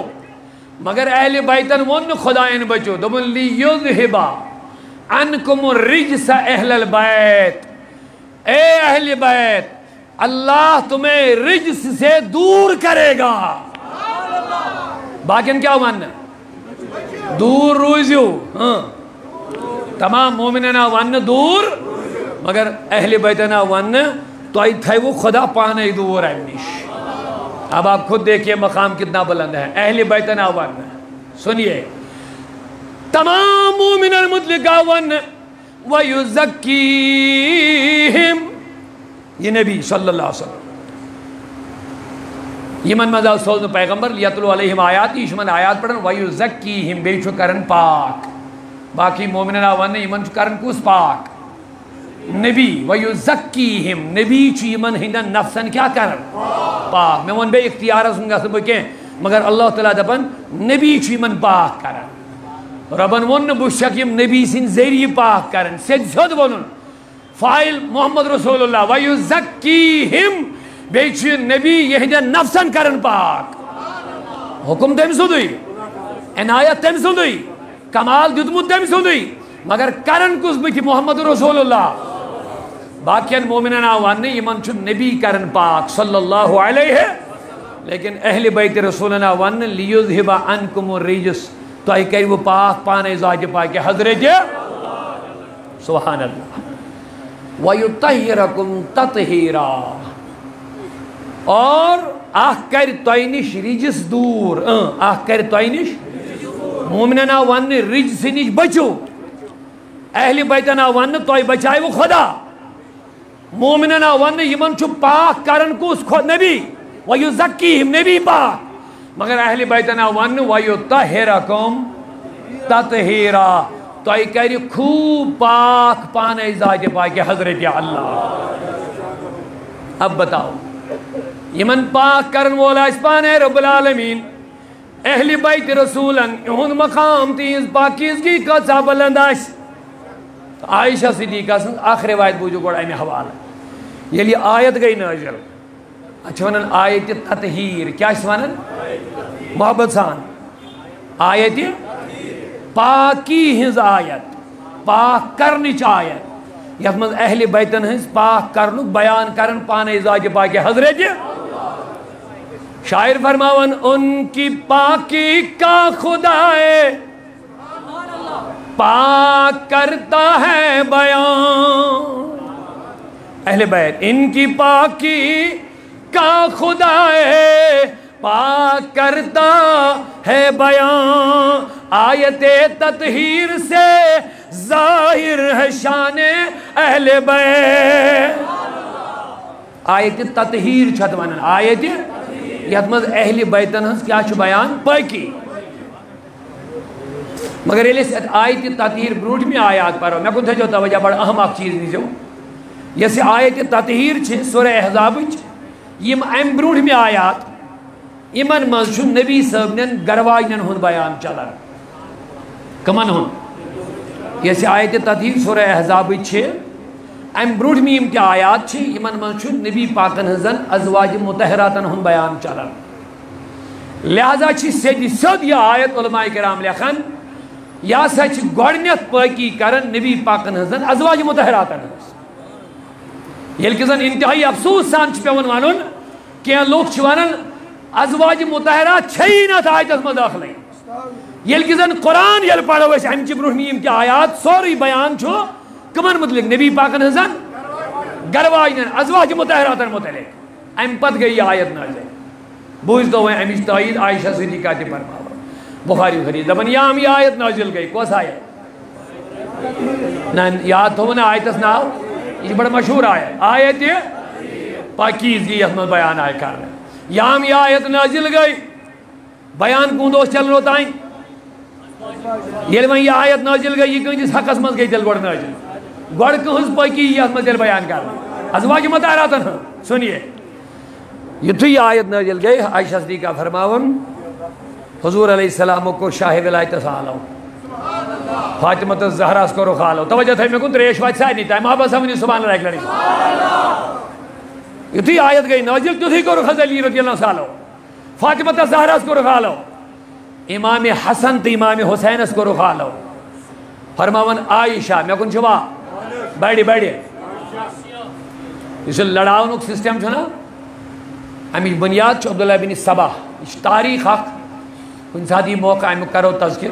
مگر اہل بیتن ون خدائن بچو، دبن لیذھب عنکم الرجس اہل البیت، اے اہل بیت اللہ تمہیں رجس سے دور کرے گا، باقین کیا ون دور روزیو، تمام مومنین ون دور مگر اہل بیتن ون تو آئی تھے وہ خدا پانے دور ہے نش۔ اب آپ خود دیکھئے مقام کتنا بلند ہے، اہل بیتن ون سنیے تمام مومنین مطلق ون وَيُزَكِّيهِمْ، یہ نبی صلی اللہ علیہ وسلم یمن مزاو سوزن پیغمبر لیتلو علیہم آیات یشمن آیات پڑھن وَيُزَكِّيهِمْ بے چھو کرن پاک، باقی مومنین ون یمن چھو کرن کس پاک نبی، وَيُزَكِّيهِمْ نبی چھو یمن ہندن نفسن کیا کرن پاک، میں ون بے اختیار سنگا سب بکیں مگر اللہ تعالیٰ دپن نبی چھو یمن پاک کرن، ربن ون بشک یم نبی سن ذریعی پاک کرن، سید بولن فائل محمد رسول اللہ وَيُزَكِّيهِمْ بے چھو نبی یہندن نفسن کرن پاک، حکم تم سدوئی، عنایت تم سدوئی، کمال دیتمت تم سدوئی مگر کرن کس بیٹی محمد رسول اللہ، باقین مومنین ون یمن چھو نبی کرن پاک صلی اللہ علیہ، لیکن اہل بیت رسولنا ون لیذھب عنکم الرجس تو آئی کری وہ پاک پانے ذات پاک حضرت سبحان اللہ وَيُطَهِّرَكُمْ تَطْهِيرًا، اور آہ کر توینش رجس دور، آہ کر توینش مومننا ون رجس نش بچو، اہل بیتنا ون توئی بچائے وہ خدا، مومننا ون یمن چھو پاک کرن کو اس خود نبی وَيُزَكِّيهِمْ نبی پاک مگر اہل بیتنا ون وَيُطَهِّرَكُمْ تَطْهِيرًا تو آئی کہہ خوب پاک پانے ذات پاک حضرت اللہ۔ اب بتاؤ یمن پاک کرن والا اس پانے رب العالمین اہل بیت رسولن ان مقام تیز پاکیزگی کا سا بلنداش، عائشہ صدیقہ سن آخر روایت بوجھو گوڑا میں حوالہ یہ لیے آیت گئی نازل، اچھا ونن آیت تطہیر، کیا اس ونن محبت سان آیت پاکی ہنز آیت، پاک کرنچ آیت، یہ من اہل بیتن ہنز پاک کرنک بیان کرن پانے ذات پاک حضرت، شاعر فرماون ان کی پاکی کا خدائے پاک کرتا ہے بیان، اہل بیت ان کی پاکی کا خدائے پاک کرتا ہے بیان، آیت تطہیر سے ظاہر ہے شان اہل بیت، آیت تطہیر چھت ونان آیت یت مز اہل بیتن ہنس کیا چھ بیان پاکی مگر یل آیت تطہیر بروٹ میں آیات پڑھو میں کن تھو توجہ بڑا اہم اخ چیز نیزو یس آیت تطہیر چھ سورہ احزاب یم ام بروٹ میں آیات یمن مز چھ نبی صاحبن گرواجن ہند بیان چلان کمن ہند یس آیت تطہیر سورہ احزاب چھ ام بروٹ میں یم کیا آیات چھ یمن مز چھ نبی پاکن ہزن ازواج مطہراتن ہند بیان چلان لہذا چھ سید یہ آیت علماء کرام لکھن یا سچ گوڑنیت پاکی کرن نبی پاکن ہزن ازواج مطہراتن یل کہ زن انتہائی افسوس سان چھ پیون ونن کہ لوگ چھ ونن ازواج مطہرات چھئی نہ آیتس مز داخل یل کہ زن قرآن یل پڑھو اس ام چھ برہمیم کی آیات سوری بیان چھو کمن متعلق نبی پاکن ہزن گرواجن ازواج مطہراتن متعلق ام پت گئی آیت نازل بوجھ تو امچ تائید عائشہ صدیقہ تہ فرماو بخاری خرید دپن یام یہ آیت نازل گئی کس آیت نہ یاد تھو نا آیتس ناو یہ بڑا مشہور آیت پاکیزگی یت مز بیان آئے کرنے یام یہ آیت نازل گئی بیان کون دوست چل رو تائیں یل یہ آیت نازل گئی یہ کنجس حقس مز گئی تیل گوڑ نازل گوڑ کنس پاکی یت مز تیل بیان کرنے ازواج مطہراتن سنیے یہ آیت نازل گئی عائشہ صدیقہ فرماون حضور علیہ السلام کو شاہ ولایت سالو فاطمہ الزہرا کو رخالو توجہ تھا میں کن تریش وات سائے نہیں تھا محبت سمجھنی سبحان اللہ ایک لڑی یہ آیت گئی نازل تھی کو رخ علی رضی اللہ سالو فاطمہ الزہرا کو رخالو امام حسن تو امام حسین کو رخالو فرماون عائشہ میں کن چھوا بیڑی بیڑی اس لڑاؤنک سسٹم چھنا امی بنیاد چھو عبداللہ بن سبا تاریخ حق کن ساتھ یہ موقع ہم کرو تذکر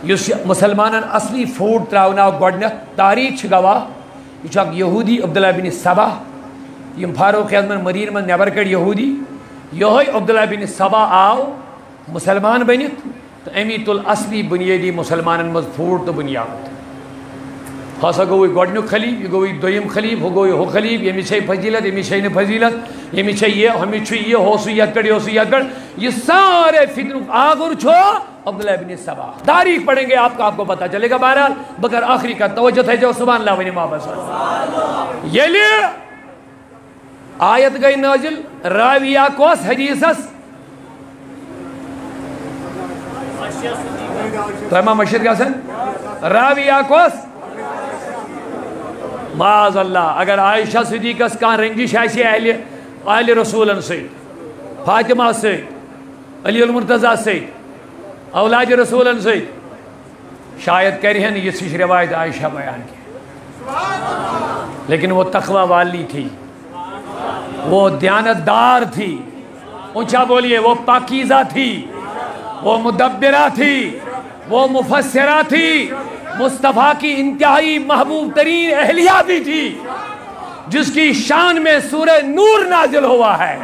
یس مسلمانن اصلی فوڈ تراؤنا گوڑنیت تاریخ گواہ یہ اک یہودی عبداللہ بن سبا یم فاروق اعظم مدینہ من نیبر کڑ یہودی یہ عبداللہ بن سبا آو مسلمان بنت تو امی تل اصلی بنیادی مسلمانن مز فوڈ تو بنیاد خاصا گوئی گوڑنیک خلیف یہ گوئی دویم خلیف ہو گوئی ہو خلیف یہ میچھے فضیلت یہ میچھے نے فضیلت یہ میچھے یہ ہمیں چھو یہ ہو سویت کڑ یہ سویت کڑ یہ سارے فتن آگر چھو عبداللہ بن سبا تاریخ پڑھیں گے آپ کو پتہ چلے گا بہرحال بگر آخری کا توجہ تھے جو سبحان اللہ ونی محبت یہ لئے آیت گئی نازل راویہ کوس حدیثس تو امام مشہد کا سن راویہ کوس معاذ اللہ اگر عائشہ صدیقہ کان رنجش ایسی اہل رسولن سے فاطمہ سے علی المرتضی سے اولاد رسولن سے شاید کرہن یہ سش روایت عائشہ بیان کی لیکن وہ تقوی والی تھی وہ دیانتدار تھی اونچا بولیے وہ پاکیزہ تھی وہ مدبرہ تھی وہ مفسرہ تھی مصطفیٰ کی انتہائی محبوب ترین اہلیہ بھی تھی جس کی شان میں سورہ نور نازل ہوا ہے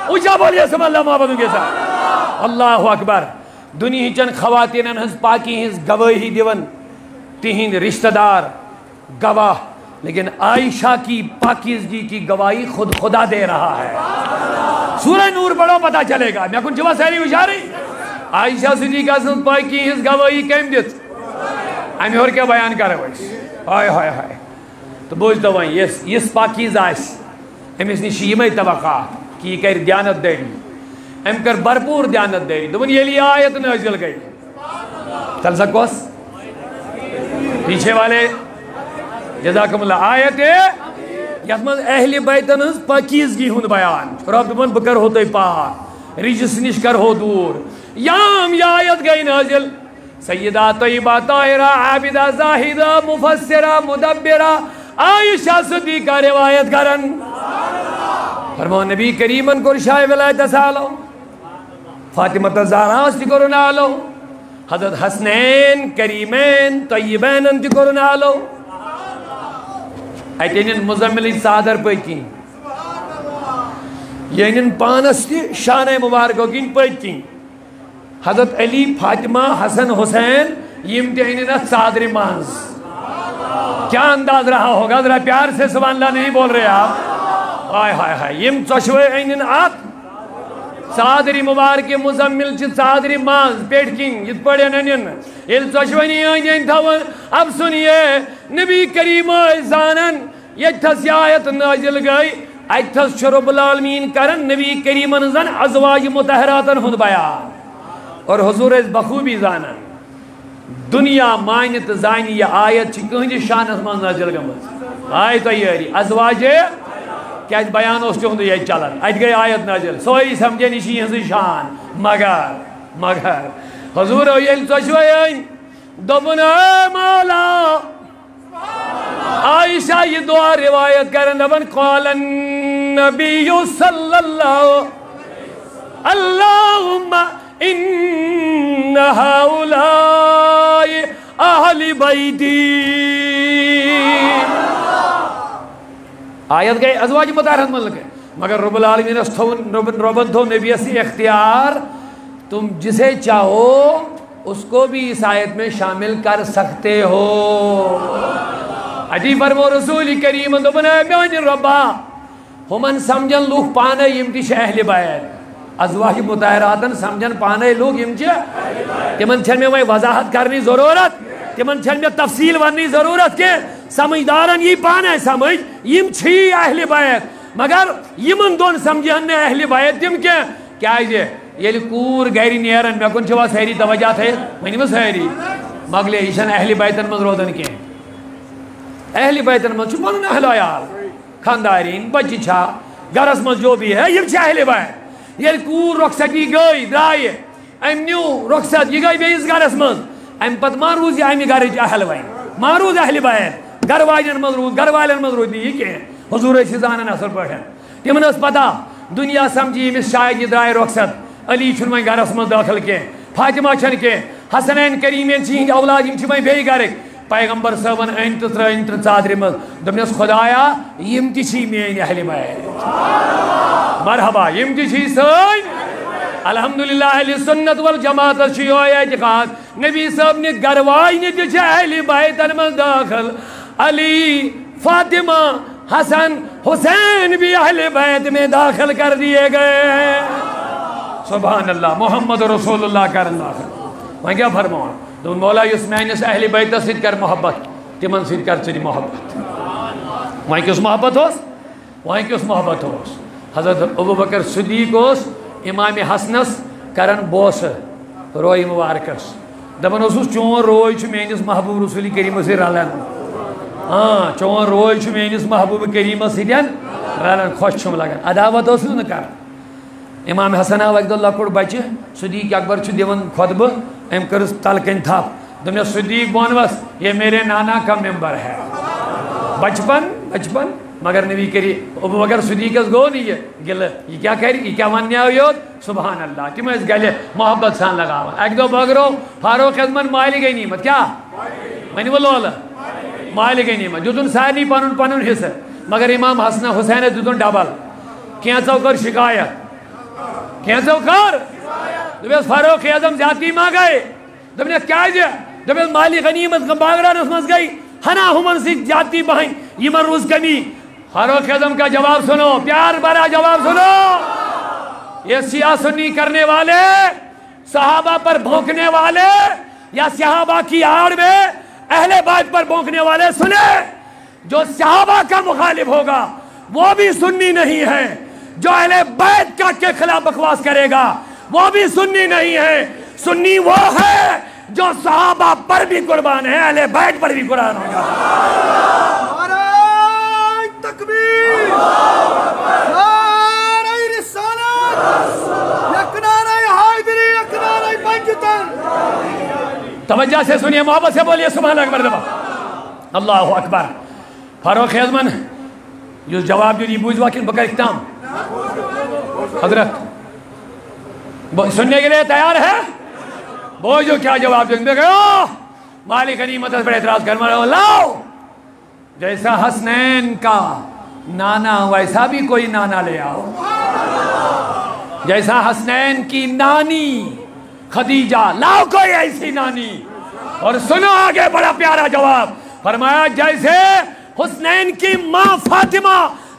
اونچا بولیے سب اللہ محبتوں کے ساتھ اللہ اکبر دنیا چن خواتین ہنس پاکی ہنس گواہی دیون تہند رشتہ دار گواہ لیکن عائشہ کی پاکیزگی کی گواہی خود خدا دے رہا ہے سورہ نور پڑھو پتہ چلے گا میں کن جوا سہری اشاری عائشہ صدیقہ سن پاکی ہنس گواہی کیم دیت ہمیں اور کیا بیان کر رہے ہیں ہائے ہائے ہائے تو بوجھ دو وہیں یہ پاکیز آئیس ہم اس نے شیمہ توقعات کی یہ کہہ دیانت دے گی ہم کر برپور دیانت دے گی تو یہ لیے آیت نازل گئی چل سکوس پیچھے والے جزاکم اللہ آیت ہے یتمن اہل بیتن ہنس پاکیزگی ہند بیان رب من بکر ہوتے پاک رجس نش کر ہو دور یام یہ آیت گئی نازل سیدہ طیبہ طاہرہ عابدہ زاہدہ مفسرہ مدبرہ عائشہ صدیقہ روایت کرن فرمو نبی کریمن کو شاہ ولایت سالو فاطمہ الزہرا تی کرنالو حضرت حسنین کریمین طیبین تی کرنالو ایتینن مزملی صادر پہتین یعنی پانس تی شان مبارکو کین پہتین حضرت علی فاطمہ حسن حسین یم تینن صادر مانز کیا انداز رہا ہوگا ذرا پیار سے سبحان اللہ نہیں بول رہے آپ آئے ہائے ہائے یم چشوے اینن ات صادری مبارک مزمل چھ صادری ماز پیٹ کنگ یت پڑین انن یل چشونی این تھون اب سنیے نبی کریم زانن یتھس آیت نازل گئی اتھس چھ رب العالمین کرن نبی کریم زن ازواج مطہراتن ہند بیان اور حضور اس بخوبی زانن دنیا مانت زانی یہ آیت چھ کہنی شانس من نازل گمت آیت ایری ازواج کیا بیان اس چند یہ چلن ات گئی آیت نازل سوئی سمجھے نشی ہنسی شان مگر حضور یل چشوین دبن اے مولا عائشہ یہ دعا روایت کرن دبن قال النبی صلی اللہ اللہم ان هؤلاء اہل بیتی آیت گئی ازواج مطہرات من لگے مگر رب العالمین اس ربن تھو نبی اسی اختیار تم جسے چاہو اس کو بھی اس آیت میں شامل کر سکتے ہو عجیب فرمو رسول کریم دبن میان ربا ہمن سمجھن لوگ پانے یمتش اہل بیت ازواج مطہراتن سمجھن پانے لوگ یمتش تمن چھن میں وہی وضاحت کرنی ضرورت تمن چھن میں تفصیل ورنی ضرورت کے سمجھدارن یہ پانے سمجھ یم چھی اہل بیت مگر یمن دون سمجھن نے اہل بیت تم کیا یہ کور گیری نیرن میں کن چھوا سہری توجہ تھے میں میں سہری مگلے ایشن اہل بیتن من رودن کے اہل بیتن من چھپن اہل آیال خاندارین بچی چھا گرس من جو بھی ہے یہ چھا اہل بیت یہ کور رخصتی گئی درائے ام نیو رخصت یہ گئی بیس گرس من ام پت ماروز یا امی گرج اہل بیت ماروز اہل بیت گر والن مزرود گر والن مزرود یہ کہ حضور شزانن اصل پٹھن تمن اس پتہ دنیا سمجھی مس شاید یہ درائے رخصت علی چھن وہیں گرس من داخل کے فاطمہ چھن کے حسنین کریمین چین اولاد یم چھ وہیں بیٚیہِ گرک پیغمبر صاحبن این تو ترین تو ژادرِ منٛز دوٚپنس خدایا یم تہِ چھی میٲنۍ اہل بیت مرحبا یم تہِ چھی سٲنۍ الحمدللہ اہل سنت والجماعت چھ یہ اعتقاد نبی صاحب نے گروائی تہِ چھِ اہل بیتن منٛز داخل علی فاطمہ حسن حسین بھی اہل بیت میں داخل کر دیے گئے سبحان اللہ محمد رسول اللہ کرن داخل وہیں کیا فرماؤں دون مولا یس میانس اہل بیت سید کر محبت تمن سید کر چری محبت وہیں کس محبت ہوس وہیں کس محبت ہوس حضرت ابوبکر صدیق ہوس امام حسنس کرن بوس روئی مبارکس دپن اوسُس چون روئی چھ میانس محبوب رسول کریم سے رلن ہاں چون روئی چھ میانس محبوب کریم سے رلن خوش چھم لگن عداوت اوسُس نہ کر امام حسن آو اک دۄہ لۄکُٹ بچہ صدیق اکبر چھ دِوان خطبہ ام کرس تلکن تھپ دپنس صدیق بونوس یہ میرے نانا کا ممبر ہے بچپن مگر نبی کری ابوبکر صدیقس گو نہیں یہ گلہ یہ کیا کری یہ کیا ونیا یوت سبحان اللہ تم اس گلے محبت سان لگاون اک دۄہ بگرو فاروق اعظمن مالی گئی نیمت کیا ونی وہ لول مالی گئی نیمت دتن سارنی پنن پنن حصہ مگر امام حسن حسین دتن ڈبل کینژو کر شکایت کینژو کر دپس فاروق اعظم زیادتی ما گئے دپنس کیا دپس مالی غنیمت باغرانس مز گئی ہنا ہمن سی زیادتی بہن یمن روز کمی فاروق اعظم کا جواب سنو پیار بھرا جواب سنو یہ سیاہ سنی کرنے والے صحابہ پر بھونکنے والے یا صحابہ کی آڑ میں اہل بیت پر بھونکنے والے سنے جو صحابہ کا مخالف ہوگا وہ بھی سنی نہیں ہے جو اہل بیت کے خلاف بکواس کرے گا وہ بھی سنی نہیں ہے سنی وہ ہے جو صحابہ پر بھی قربان ہے اہل بیت پر بھی قربان ہوگا نعرہ تکبیر نعرہ رسالت یک نعرہ حیدری یک نعرہ پنجتن توجہ سے سنیے محبت سے بولیے سبحان اللہ اکبر دبا اللہ اکبر فاروق اعظمن یہ جواب جو بوجھ واقعی بکر اختام حضرت سننے کے لیے تیار ہے بوجھو کیا جواب دیں گے مالی غنیمت پر اعتراض کرنا لاؤ جیسا حسنین کا نانا ویسا بھی کوئی نانا لے آؤ جیسا حسنین کی نانی خدیجہ لاؤ کوئی ایسی نانی اور سنو آگے بڑا پیارا جواب فرمایا جیسے حسنین کی ماں فاطمہ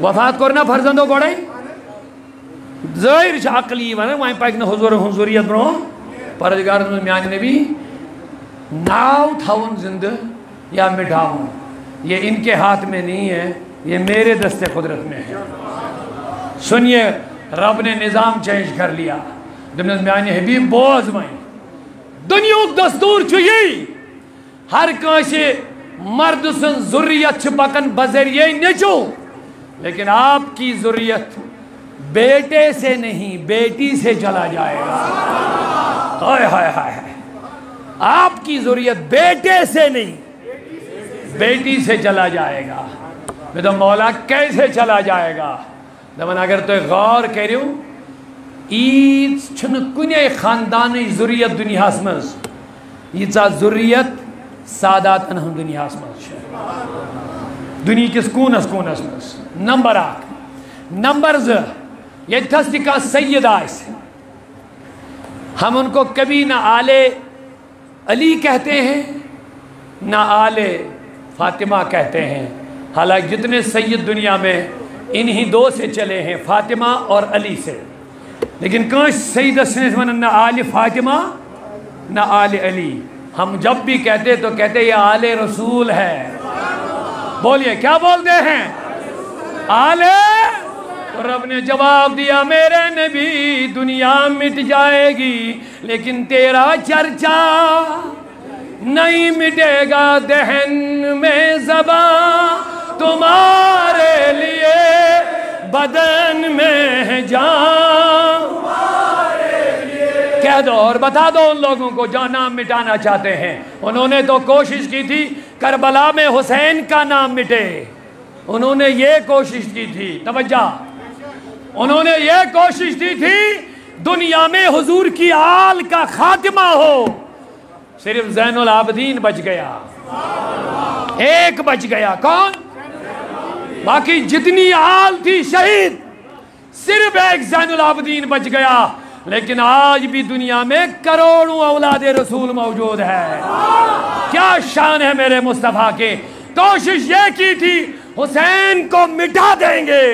وفات کرنا فرزندو گوڑے ظاہر عقلی ون وہیں پاک نہ حضور حضوریت برو پروردگار میان نبی ناو تھاون زندہ یا مٹھاؤں یہ ان کے ہاتھ میں نہیں ہے، یہ میرے دست قدرت میں ہے۔ سنیے رب نے نظام چینج کر لیا دمنز میان حبیب بوز میں دنیا دستور چوئی ہر کانشے مرد سن ذریت چھپکن بذریعہ نیچو، لیکن آپ کی ذریت بیٹے سے نہیں بیٹی سے چلا جائے گا۔ ہائے ہائے ہائے، آپ کی ذریت بیٹے سے نہیں بیٹی سے چلا جائے گا۔ میں تو مولا کیسے چلا جائے گا؟ دمن اگر تو غور کریو عید چھن کنے خاندانی ذریت دنیا اسمز یہ ذریت سادات انہم دنیا اسمز دنیا کس کونس کونس مز نمبر 1 نمبر 2 یہ تصدیقہ سید آئیس ہم ان کو کبھی نہ آل علی کہتے ہیں نہ آل فاطمہ کہتے ہیں، حالانکہ جتنے سید دنیا میں انہی دو سے چلے ہیں، فاطمہ اور علی سے، لیکن کانش سید نہ آل فاطمہ نہ آل علی۔ ہم جب بھی کہتے تو کہتے یہ آل رسول ہے۔ بولیے کیا بولتے ہیں؟ آل۔ تو رب نے جواب دیا میرے نبی دنیا مٹ جائے گی لیکن تیرا چرچا نہیں مٹے گا، دہن میں زباں تمہارے لیے بدن میں ہے جان۔ کہہ دو اور بتا دو ان لوگوں کو جو نام مٹانا چاہتے ہیں، انہوں نے تو کوشش کی تھی کربلا میں حسین کا نام مٹے، انہوں نے یہ کوشش کی تھی، توجہ، انہوں نے یہ کوشش کی تھی دنیا میں حضور کی آل کا خاتمہ ہو، صرف زین العابدین بچ گیا، ایک بچ گیا، کون؟ باقی جتنی آل تھی شہید، صرف ایک زین العابدین بچ گیا۔ لیکن آج بھی دنیا میں کروڑوں اولاد رسول موجود ہے۔ کیا شان ہے میرے مصطفیٰ کے۔ کوشش یہ کی تھی حسین کو مٹا دیں گے،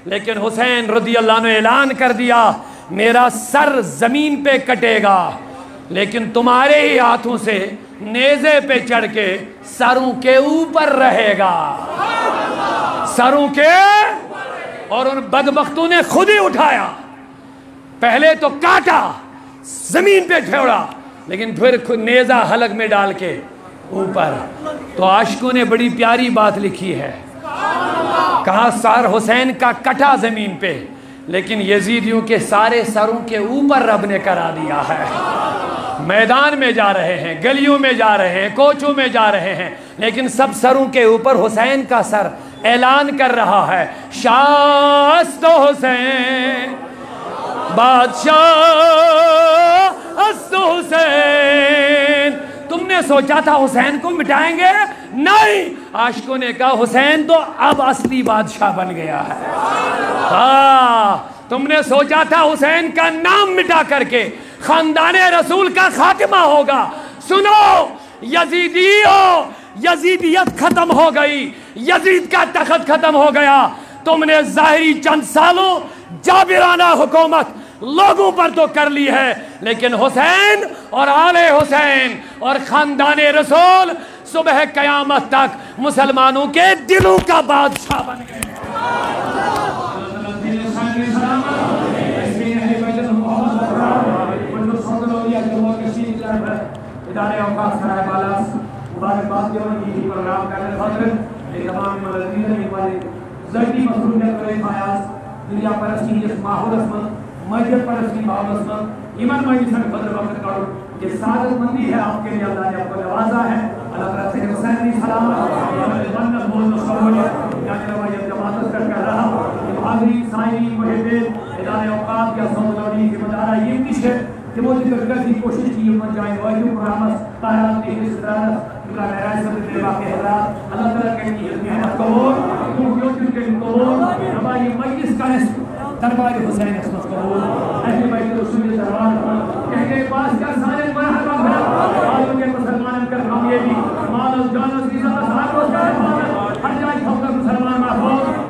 لیکن حسین رضی اللہ عنہ نے اعلان کر دیا میرا سر زمین پہ کٹے گا لیکن تمہارے ہی ہاتھوں سے نیزے پہ چڑھ کے سروں کے اوپر رہے گا، سروں کے، اور ان بدبختوں نے خود ہی اٹھایا، پہلے تو کاٹا زمین پہ چھوڑا لیکن پھر نیزہ حلق میں ڈال کے اوپر۔ تو عاشقوں نے بڑی پیاری بات لکھی ہے، کہا سر حسین کا کٹا زمین پہ لیکن یزیدیوں کے سارے سروں کے اوپر رب نے کرا دیا ہے۔ میدان میں جا رہے ہیں، گلیوں میں جا رہے ہیں، کوچوں میں جا رہے ہیں، لیکن سب سروں کے اوپر حسین کا سر اعلان کر رہا ہے شاست حسین بادشاہ است حسین۔ تم نے سوچا تھا حسین کو مٹائیں گے؟ نہیں، عاشقوں نے کہا حسین تو اب اصلی بادشاہ بن گیا ہے۔ ہاں، تم نے سوچا تھا حسین کا نام مٹا کر کے خاندان رسول کا خاتمہ ہوگا۔ سنو یزیدیو، یزیدیت ختم ہو گئی، یزید کا تخت ختم ہو گیا۔ تم نے ظاہری چند سالوں جابرانہ حکومت لوگوں پر تو کر لی ہے، لیکن حسین اور آل حسین اور خاندان رسول صبح قیامت تک مسلمانوں کے دلوں کا بادشاہ بن گئے۔ ادارے اوقاف سرائے بالاس مبارکباد کے اور یہ پروگرام کرنے خاطر تمام ملازمین ہمارے ذاتی مسئولیت کرے فیاض دنیا پرستی اس ماحول اسمت مسجد پرستی ماحول اسمت ایمان مجلسن بدر وقت کرو یہ سعادت مندی ہے آپ کے لیے اللہ نے آپ کو نوازا ہے۔ اللہ طرف سے حسین کی سلامت بندت بول مصرولیت یعنی روایت جماعت کر رہا حاضرین سائنین محبین ادارے اوقاف یا سومنوری کے مدارہ یہ کش ہے کہ وہ ذکر کی کوشش کی امت جائیں واجب پرامس قائرات کی صدارت اللہ میراج صدر دیوا کے حضرات اللہ تعالیٰ کے لیے محنت قبول کیونکہ کے قبول ہماری مجلس کا دربار حسین اسمت قبول اہل بیت رسول دربار کہنے پاس کا سارے